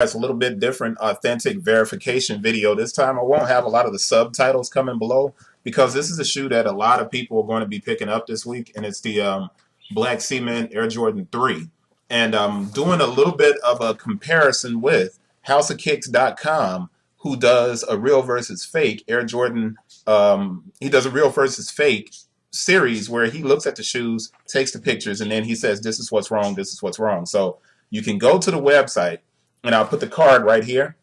It's a little bit different, authentic verification video. This time I won't have a lot of the subtitles coming below because this is a shoe that a lot of people are going to be picking up this week, and it's the Black Cement Air Jordan 3. And I'm doing a little bit of a comparison with HouseOfKicks.com, who does a real versus fake Air Jordan. He does a real versus fake series where he looks at the shoes, takes the pictures, and then he says, this is what's wrong, this is what's wrong. So you can go to the website, and I'll put the card right here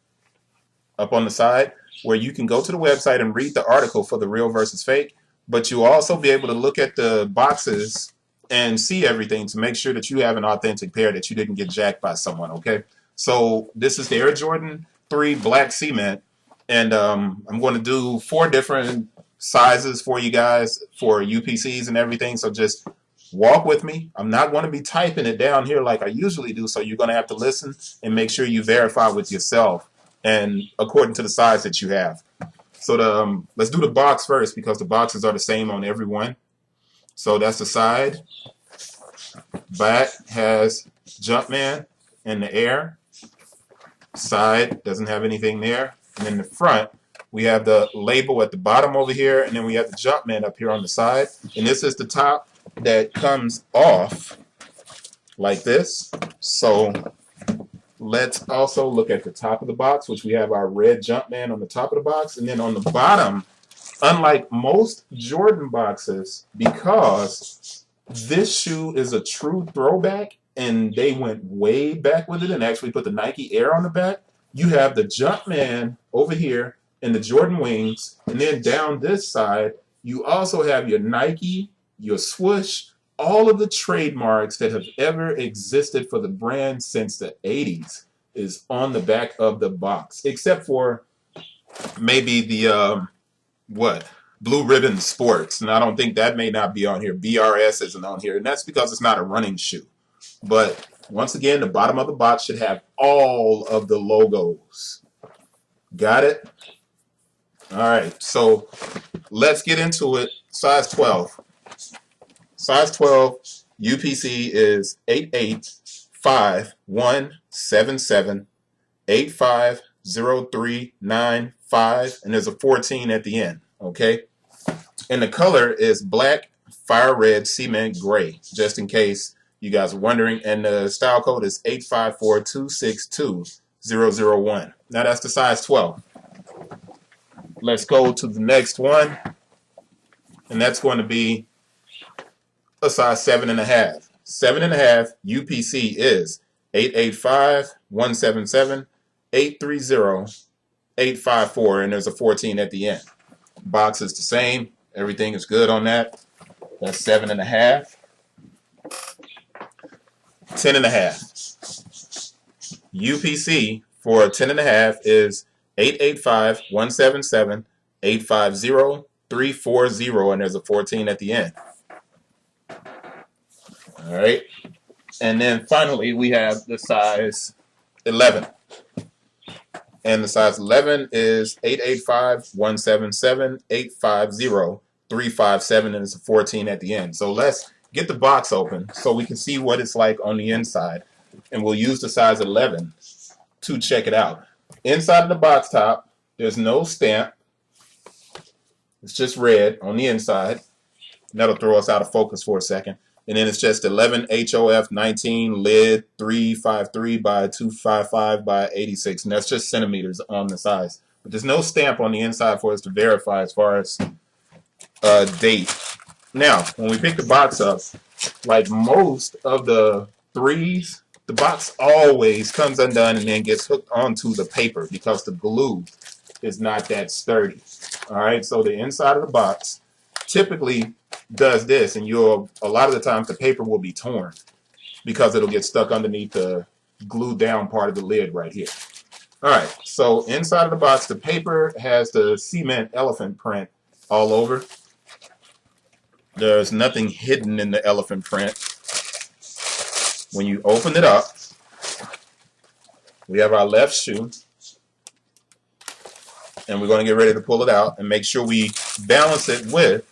up on the side where you can go to the website and read the article for the real versus fake, but you'll also be able to look at the boxes and see everything to make sure that you have an authentic pair, that you didn't get jacked by someone, okay? So this is the Air Jordan 3 Black Cement, and I'm going to do 4 different sizes for you guys for UPCs and everything, so just walk with me. I'm not going to be typing it down here like I usually do, so you're going to have to listen and make sure you verify with yourself and according to the size that you have. So let's do the box first because the boxes are the same on every one. So that's the side. Back has Jumpman in the air. Side doesn't have anything there. And then the front, we have the label at the bottom over here, and then we have the Jumpman up here on the side. And this is the top that comes off like this. So let's also look at the top of the box, which we have our red Jumpman on the top of the box. And then on the bottom, unlike most Jordan boxes, because this shoe is a true throwback and they went way back with it and actually put the Nike Air on the back, you have the Jumpman over here and the Jordan wings. And then down this side, you also have your Nike, your swoosh, all of the trademarks that have ever existed for the brand since the 80s is on the back of the box, except for maybe the Blue Ribbon Sports, and I don't think that may not be on here. BRS isn't on here, and that's because it's not a running shoe. But once again, the bottom of the box should have all of the logos. Got it? All right, so let's get into it. Size 12. Size 12 UPC is 885-177-850395, and there's a 14 at the end, okay? And the color is black, fire red, cement gray, just in case you guys are wondering. And the style code is 854-262-001. Now that's the size 12. Let's go to the next one, and that's going to be a size 7.5. 7.5 UPC is 885-177-830-854, and there's a 14 at the end. Box is the same. Everything is good on that. That's 7.5. 10.5. UPC for 10.5 is 885-177-850-340, and there's a 14 at the end. All right, and then finally we have the size 11, and the size 11 is 885-177-850-357, and it's a 14 at the end. So let's get the box open so we can see what it's like on the inside, and we'll use the size 11 to check it out. Inside of the box top, there's no stamp. It's just red on the inside. That'll throw us out of focus for a second. And then it's just 11 HOF 19 lid 353 by 255 by 86, and that's just centimeters on the size. But there's no stamp on the inside for us to verify as far as date. Now, when we pick the box up, like most of the threes, the box always comes undone and then gets hooked onto the paper because the glue is not that sturdy. All right, so the inside of the box typically does this, and a lot of the times the paper will be torn because it'll get stuck underneath the glued down part of the lid right here. All right, so inside of the box, the paper has the cement elephant print all over. There's nothing hidden in the elephant print. When you open it up, we have our left shoe, and we're going to get ready to pull it out and make sure we balance it with,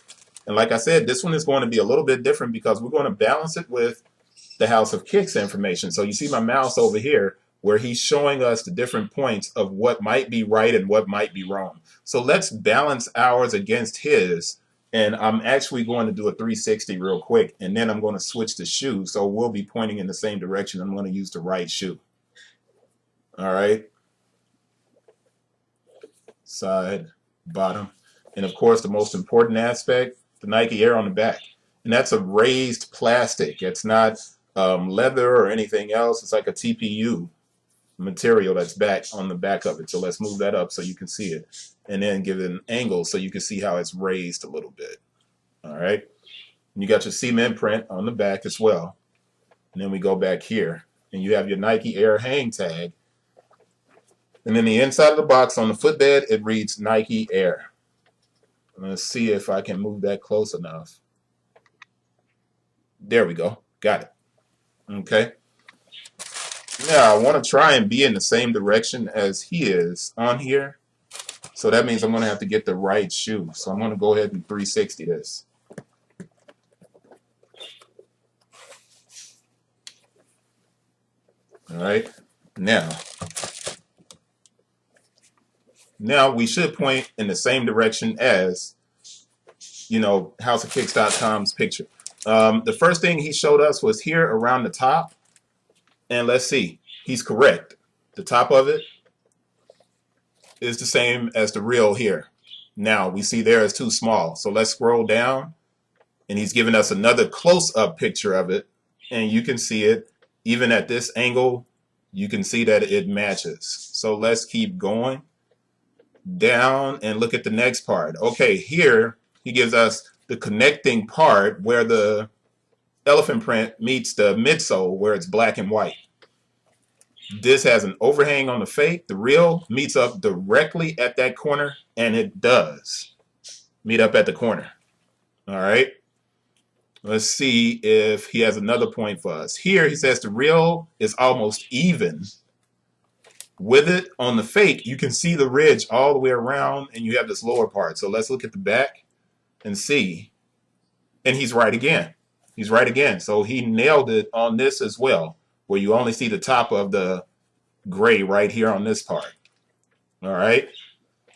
and like I said, this one is going to be a little bit different because we're going to balance it with the House of Kicks information. So you see my mouse over here. where he's showing us the different points of what might be right and what might be wrong. So let's balance ours against his. And I'm actually going to do a 360 real quick, and then I'm going to switch the shoe. So we'll be pointing in the same direction. I'm going to use the right shoe. All right. Side, bottom. And of course, the most important aspect, the Nike Air on the back. And that's a raised plastic. It's not leather or anything else. It's like a TPU material that's back on the back of it. So let's move that up so you can see it. And then give it an angle so you can see how it's raised a little bit. All right. And you got your cement print on the back as well. And then we go back here. And you have your Nike Air hang tag. And then the inside of the box on the footbed, it reads Nike Air. Let's see if I can move that close enough. There we go. Got it. Okay. Now I want to try and be in the same direction as he is on here. So that means I'm going to have to get the right shoe. So I'm going to go ahead and 360 this. All right. Now we should point in the same direction as, you know, houseofkicks.com's picture. The first thing he showed us was here around the top. And let's see, he's correct. The top of it is the same as the real here. Now we see there is too small. So let's scroll down, and he's giving us another close-up picture of it. And you can see it even at this angle. You can see that it matches. So let's keep going down and look at the next part. Okay, here he gives us the connecting part where the elephant print meets the midsole where it's black and white. This has an overhang on the fake. The real meets up directly at that corner, and it does meet up at the corner. All right. Let's see if he has another point for us. Here he says the real is almost even with it. On the fake, you can see the ridge all the way around, and you have this lower part. So let's look at the back and see. And he's right again. He's right again. So he nailed it on this as well, where you only see the top of the gray right here on this part. All right.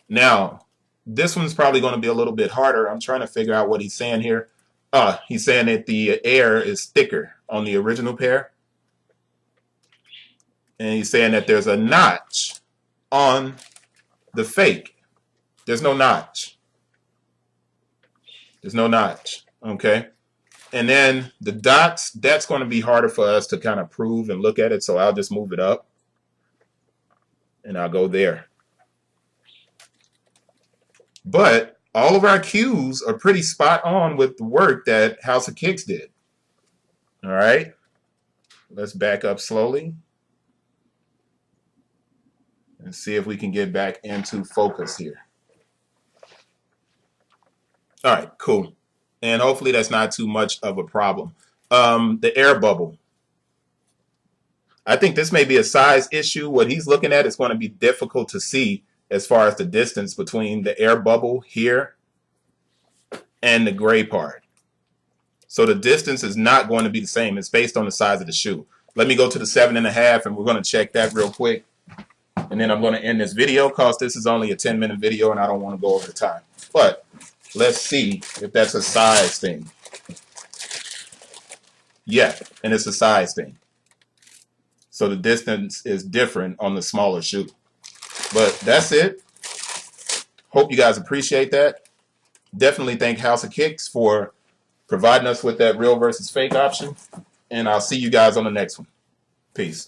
Now, this one's probably going to be a little bit harder. I'm trying to figure out what he's saying here. He's saying that the air is thicker on the original pair. And he's saying that there's a notch on the fake. There's no notch. There's no notch. Okay. And then the dots, that's going to be harder for us to kind of prove and look at it. So I'll just move it up. And I'll go there. But all of our cues are pretty spot on with the work that House of Kicks did. All right. Let's back up slowly. And see if we can get back into focus here. All right, cool. And hopefully that's not too much of a problem. The air bubble. I think this may be a size issue. What he's looking at is going to be difficult to see as far as the distance between the air bubble here and the gray part. So the distance is not going to be the same. It's based on the size of the shoe. Let me go to the 7.5, and we're going to check that real quick. And then I'm going to end this video because this is only a 10-minute video and I don't want to go over the time. But let's see if that's a size thing. Yeah, and it's a size thing. So the distance is different on the smaller shoe. But that's it. Hope you guys appreciate that. Definitely thank House of Kicks for providing us with that real versus fake option. And I'll see you guys on the next one. Peace.